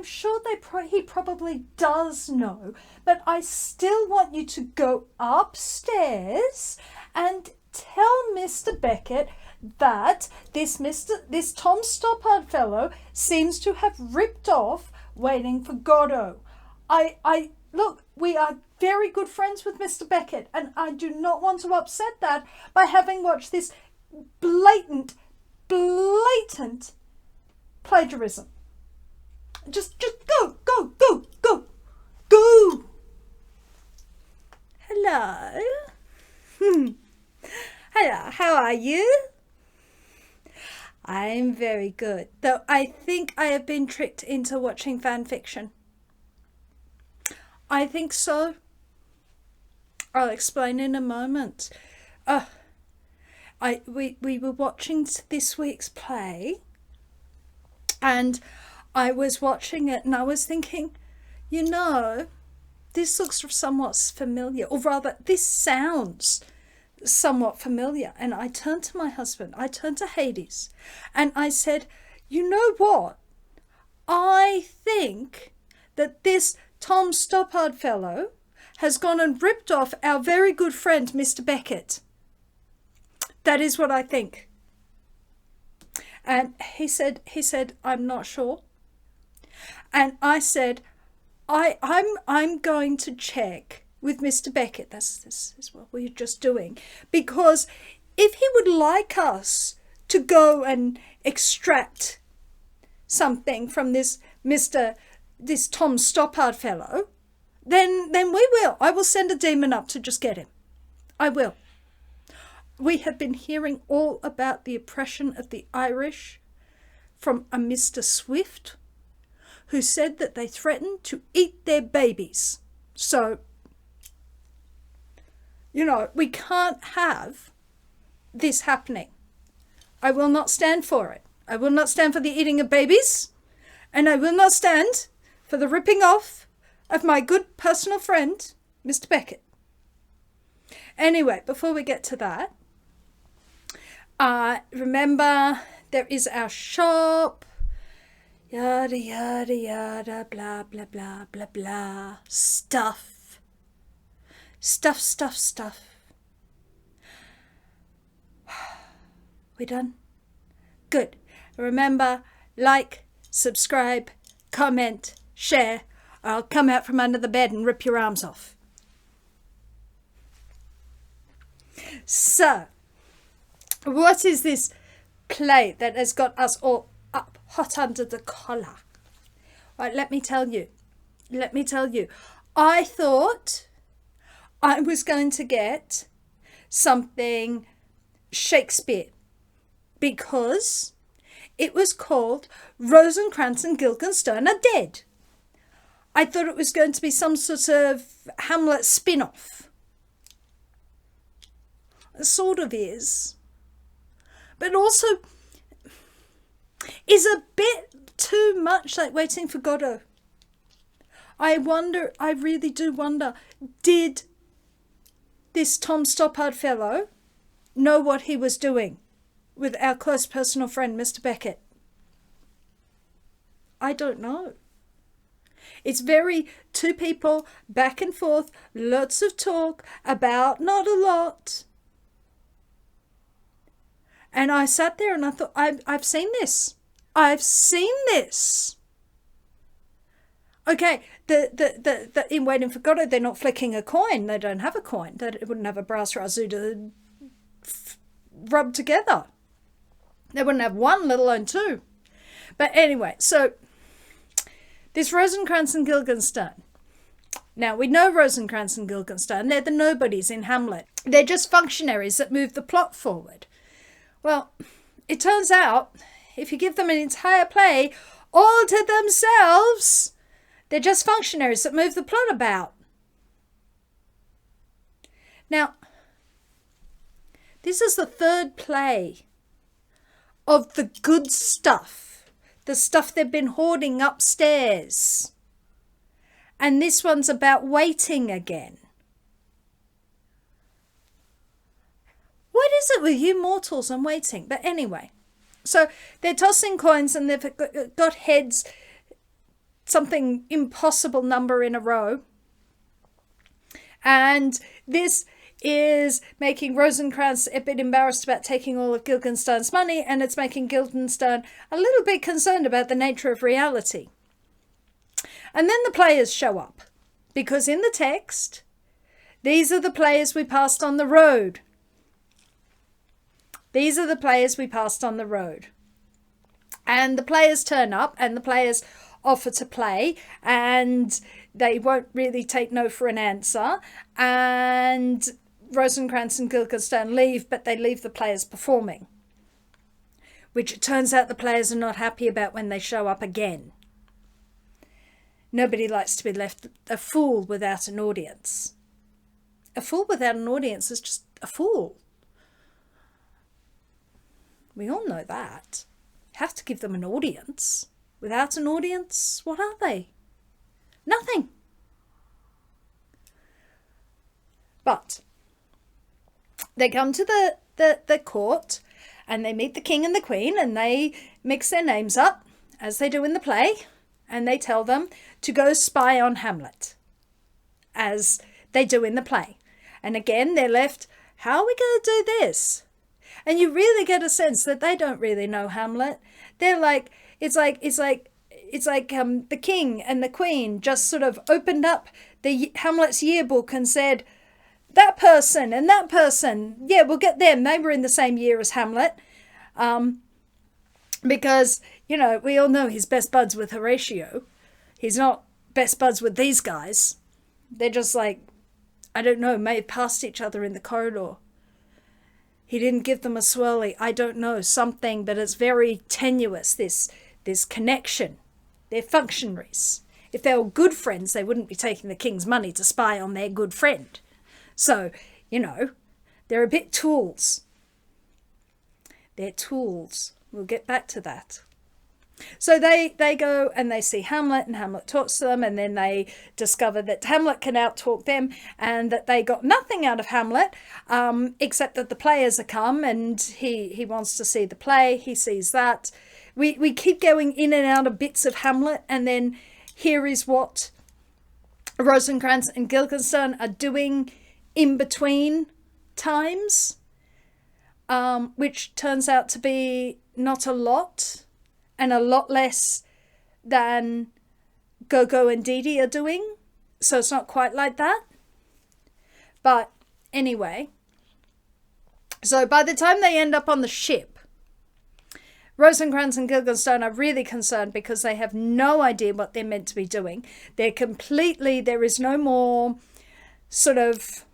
I'm sure he probably does know, but I still want you to go upstairs and tell Mr. Beckett that this Tom Stoppard fellow seems to have ripped off Waiting for Godot. Look, we are very good friends with Mr. Beckett, and I do not want to upset that by having watched this blatant plagiarism. Just go. Hello. Hello, how are you? I'm very good, though I think I have been tricked into watching fan fiction. I think so. I'll explain in a moment. We were watching this week's play, and I was watching it and I was thinking, you know, this looks somewhat familiar, or rather, this sounds somewhat familiar. And I turned to my husband, I turned to Hades, and I said, you know what? I think that this Tom Stoppard fellow has gone and ripped off our very good friend, Mr. Beckett. That is what I think. And he said, I'm not sure. And I said, I'm going to check with Mr. Beckett. This is what we're just doing. Because if he would like us to go and extract something from this Tom Stoppard fellow, then we will. I will send a demon up to just get him. I will. We have been hearing all about the oppression of the Irish from a Mr. Swift, who said that they threatened to eat their babies. So, you know, we can't have this happening. I will not stand for it. I will not stand for the eating of babies, and I will not stand for the ripping off of my good personal friend, Mr. Beckett. Anyway, before we get to that, remember, there is our shop, yada, yada, yada, blah, blah, blah, blah, blah, stuff. We done? Good. Remember, like, subscribe, comment, share, or I'll come out from under the bed and rip your arms off. So, what is this play that has got us all up hot under the collar? Right, let me tell you. I thought I was going to get something Shakespeare because it was called Rosencrantz and Guildenstern Are Dead. I thought it was going to be some sort of Hamlet spin-off. It sort of is. But also is a bit too much like Waiting for Godot. I really do wonder, did this Tom Stoppard fellow know what he was doing with our close personal friend, Mr. Beckett? I don't know. It's very two people, back and forth, lots of talk about not a lot. And I sat there and I thought, I've seen this. I've seen this. Okay, the in Waiting for Godot, they're not flicking a coin. They don't have a coin. They wouldn't have a brass razoo to rub together. They wouldn't have one, let alone two. But anyway, so this Rosencrantz and Guildenstern. Now, we know Rosencrantz and Guildenstern. They're the nobodies in Hamlet. They're just functionaries that move the plot forward. Well, it turns out, if you give them an entire play all to themselves, they're just functionaries that move the plot about. Now, this is the third play of the good stuff, the stuff they've been hoarding upstairs. And this one's about waiting again. What is it with you mortals and waiting? But anyway, so they're tossing coins and they've got heads something impossible number in a row. And this is making Rosencrantz a bit embarrassed about taking all of Guildenstern's money, and it's making Guildenstern a little bit concerned about the nature of reality. And then the players show up, because in the text, these are the players we passed on the road. These are the players we passed on the road. And the players turn up, and the players offer to play, and they won't really take no for an answer. And Rosencrantz and Guildenstern leave, but they leave the players performing, which it turns out the players are not happy about when they show up again. Nobody likes to be left a fool without an audience. A fool without an audience is just a fool. We all know that. You have to give them an audience. Without an audience, what are they? Nothing. But they come to the court, and they meet the king and the queen, and they mix their names up, as they do in the play, and they tell them to go spy on Hamlet, as they do in the play. And again, they're left, how are we going to do this? And you really get a sense that they don't really know Hamlet. They're like, it's like the king and the queen just sort of opened up the Hamlet's yearbook and said, that person and that person, yeah, we'll get them. They were in the same year as Hamlet. Because, you know, we all know he's best buds with Horatio. He's not best buds with these guys. They're just like, I don't know, may have passed each other in the corridor. He didn't give them a swirly, I don't know, something, but it's very tenuous, this connection. They're functionaries. If they were good friends, they wouldn't be taking the king's money to spy on their good friend. So, you know, they're a bit tools. They're tools. We'll get back to that. So they go and they see Hamlet, and Hamlet talks to them, and then they discover that Hamlet can out-talk them, and that they got nothing out of Hamlet, except that the players are come, and he wants to see the play. He sees that. We keep going in and out of bits of Hamlet, and then here is what Rosencrantz and Guildenstern are doing in between times, which turns out to be not a lot, and a lot less than Gogo and Dee are doing. So it's not quite like that. But anyway, so by the time they end up on the ship, Rosencrantz and Guildenstern are really concerned because they have no idea what they're meant to be doing. There is no more sort of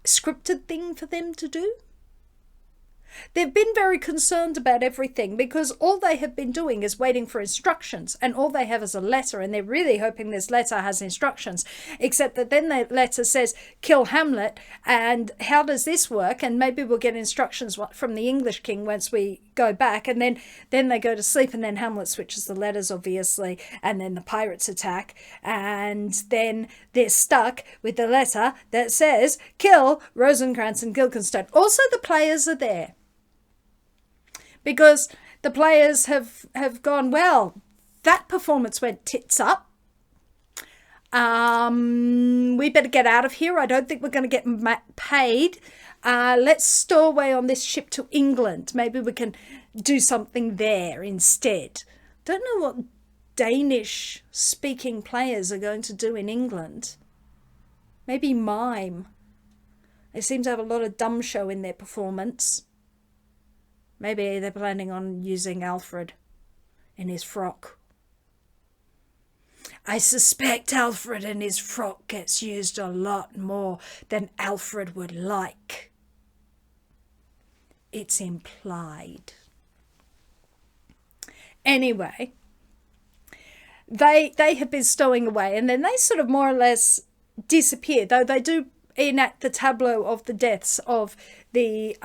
scripted thing for them to do. They've been very concerned about everything because all they have been doing is waiting for instructions, and all they have is a letter, and they're really hoping this letter has instructions, except that then the letter says kill Hamlet, and how does this work? And maybe we'll get instructions from the English king once we go back, and then they go to sleep, and then Hamlet switches the letters, obviously, and then the pirates attack, and then they're stuck with the letter that says kill Rosencrantz and Guildenstern. Also, the players are there, because the players have gone, well, that performance went tits up. We better get out of here. I don't think we're going to get paid. Let's stow away on this ship to England. Maybe we can do something there instead. Don't know what Danish-speaking players are going to do in England. Maybe mime. They seem to have a lot of dumb show in their performance. Maybe they're planning on using Alfred in his frock. I suspect Alfred in his frock gets used a lot more than Alfred would like. It's implied. Anyway, they have been stowing away, and then they sort of more or less disappear, though they do enact the tableau of the deaths of the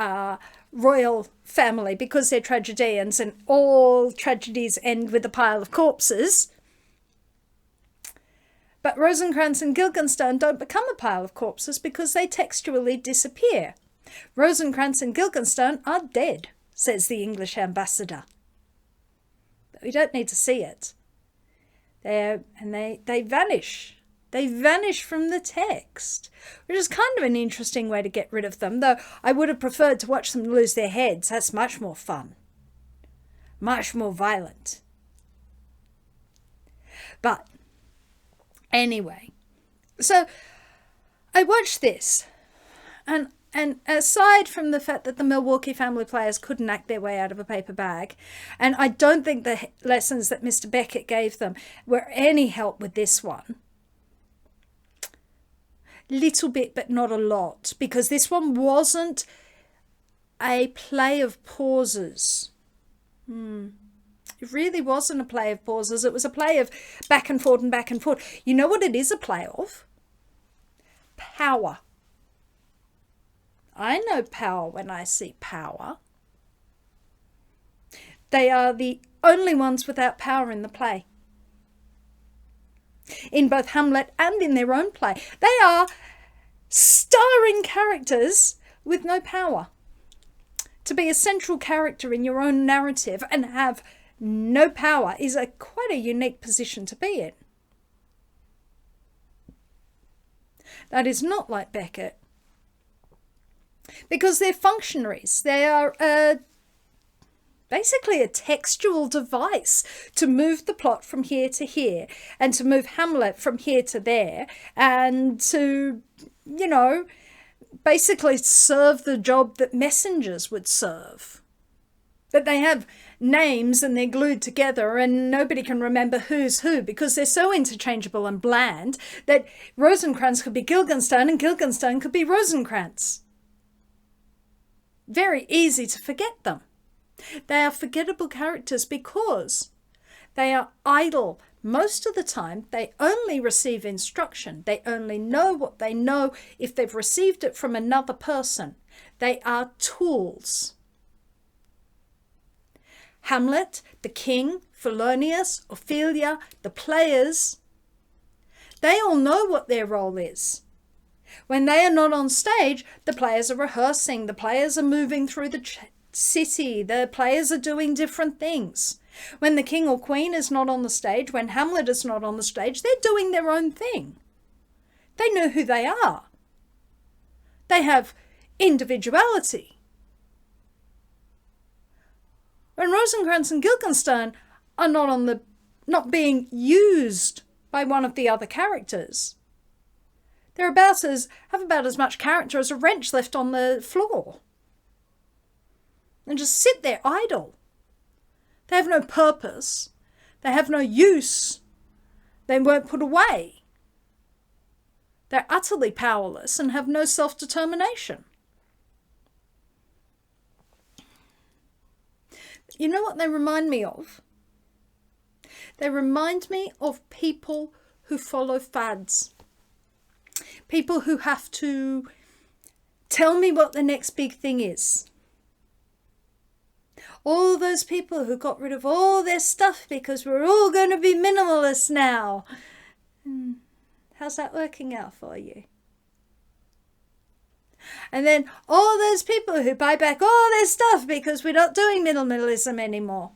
royal family, because they're tragedians and all tragedies end with a pile of corpses. But Rosencrantz and Guildenstern don't become a pile of corpses because they textually disappear. Rosencrantz and Guildenstern are dead, says the English ambassador. But we don't need to see it. They vanish. They vanish from the text, which is kind of an interesting way to get rid of them, though I would have preferred to watch them lose their heads. That's much more fun. Much more violent. But anyway, so I watched this, and aside from the fact that the Milwaukee family players couldn't act their way out of a paper bag, and I don't think the lessons that Mr Beckett gave them were any help with this one. Little bit, but not a lot, because this one wasn't a play of pauses. It really wasn't a play of pauses. It was a play of back and forth and back and forth. You know what it is a play of? Power. I know power when I see power. They are the only ones without power in the play. In both Hamlet and in their own play. They are starring characters with no power. To be a central character in your own narrative and have no power is quite a unique position to be in. That is not like Beckett. Because they're functionaries. They are basically a textual device to move the plot from here to here and to move Hamlet from here to there and to, you know, basically serve the job that messengers would serve. But they have names and they're glued together and nobody can remember who's who because they're so interchangeable and bland that Rosencrantz could be Guildenstern and Guildenstern could be Rosencrantz. Very easy to forget them. They are forgettable characters because they are idle. Most of the time, they only receive instruction. They only know what they know if they've received it from another person. They are tools. Hamlet, the king, Polonius, Ophelia, the players, they all know what their role is. When they are not on stage, the players are rehearsing, the players are moving through the city, the players are doing different things. When the king or queen is not on the stage, when Hamlet is not on the stage, they're doing their own thing. They know who they are. They have individuality. When Rosencrantz and Guildenstern are not being used by one of the other characters, they're have about as much character as a wrench left on the floor. And just sit there idle. They have no purpose. They have no use. They weren't put away. They're utterly powerless and have no self-determination. You know what they remind me of? They remind me of people who follow fads. People who have to tell me what the next big thing is. All those people who got rid of all their stuff because we're all going to be minimalists now. How's that working out for you? And then all those people who buy back all their stuff because we're not doing minimalism anymore.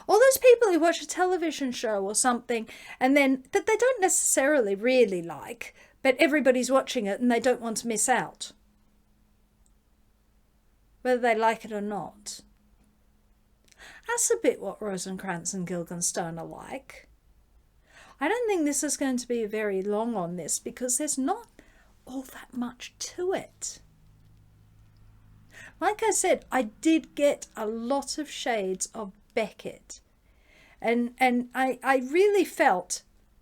All those people who watch a television show or something and then that they don't necessarily really like, but everybody's watching it and they don't want to miss out, whether they like it or not. That's a bit what Rosencrantz and Guildenstern are like. I don't think this is going to be very long on this because there's not all that much to it. Like I said, I did get a lot of shades of Beckett. And I really felt,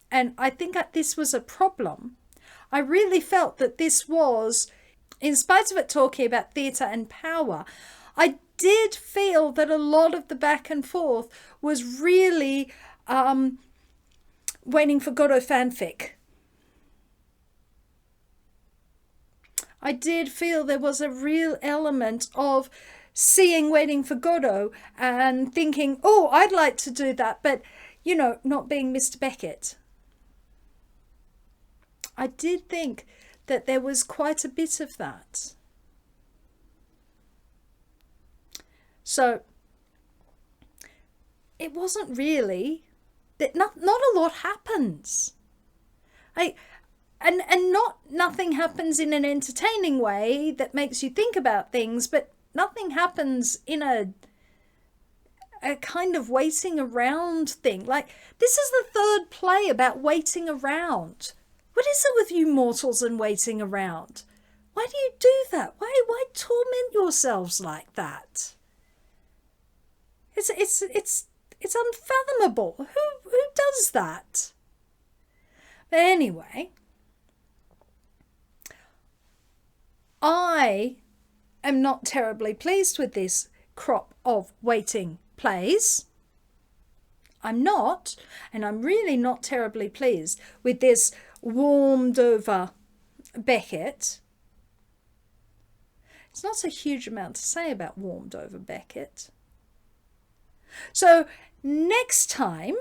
and I think that this was a problem, I really felt that this was, in spite of it talking about theatre and power, I did feel that a lot of the back and forth was really Waiting for Godot fanfic. I did feel there was a real element of seeing Waiting for Godot and thinking, oh, I'd like to do that, but, you know, not being Mr Beckett. I did think that there was quite a bit of that. So, it wasn't really, that not a lot happens. Nothing happens in an entertaining way that makes you think about things, but nothing happens in a kind of waiting around thing. Like, this is the third play about waiting around. What is it with you mortals and waiting around? Why do you do that? Why torment yourselves like that? It's unfathomable. Who does that? But anyway, I am not terribly pleased with this crop of waiting plays. I'm not, and I'm really not terribly pleased with this warmed over Beckett. It's not a huge amount to say about warmed over Beckett. So next time,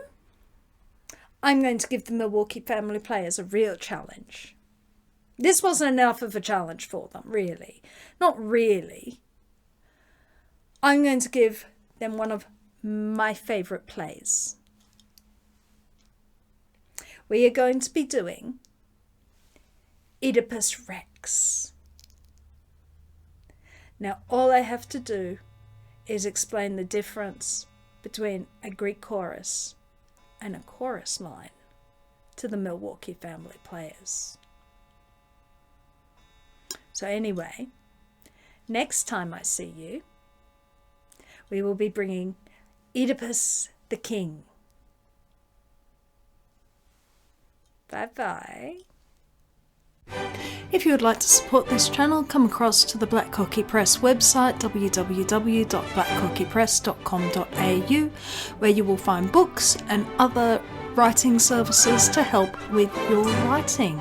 I'm going to give the Milwaukee Family Players a real challenge. This wasn't enough of a challenge for them, really. Not really. I'm going to give them one of my favourite plays. We are going to be doing Oedipus Rex. Now, all I have to do is explain the difference between a Greek chorus and a chorus line to the Milwaukee Family Players. So anyway, next time I see you, we will be bringing Oedipus the King. Bye-bye. If you would like to support this channel, come across to the Black Cockie Press website, www.blackcockiepress.com.au, where you will find books and other writing services to help with your writing.